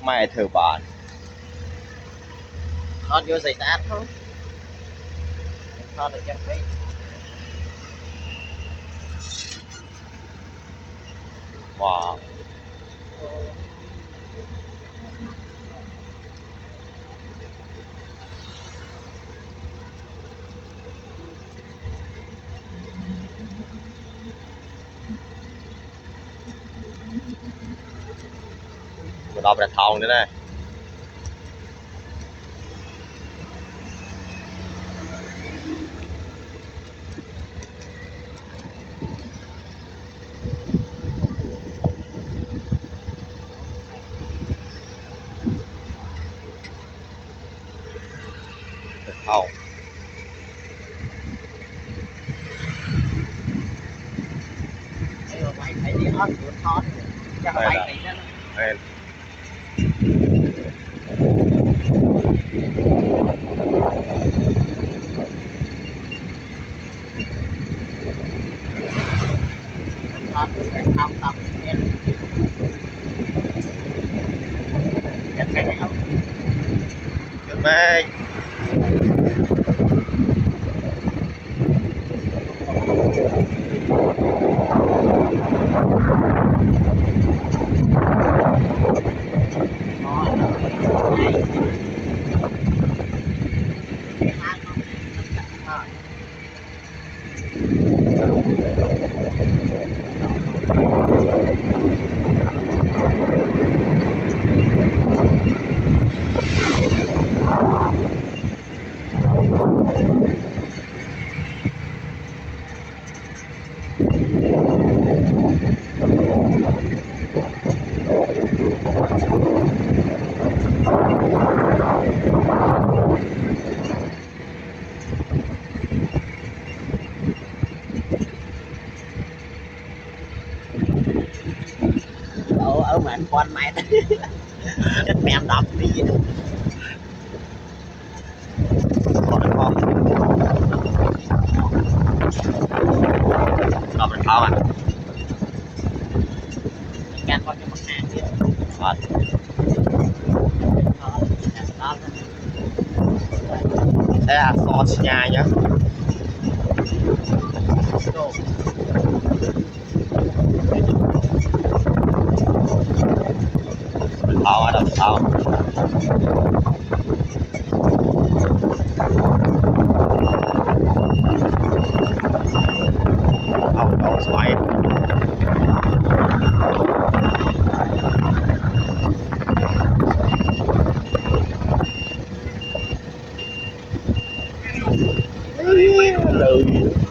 mẹ thử bạn nó vô giày tát không nó được chẳng mấy wow một đọc là thòng nữa này thòng phải đi hết của thon cho nó bay này nó đây thon thon thon em cái này không được mấy ở mà con mẹ chết mẹ đập đi còn được không đọc được không à gan con cho mặt hàng kia thế là so nhà nhá thao ở đâu thao thao đâu xoay lười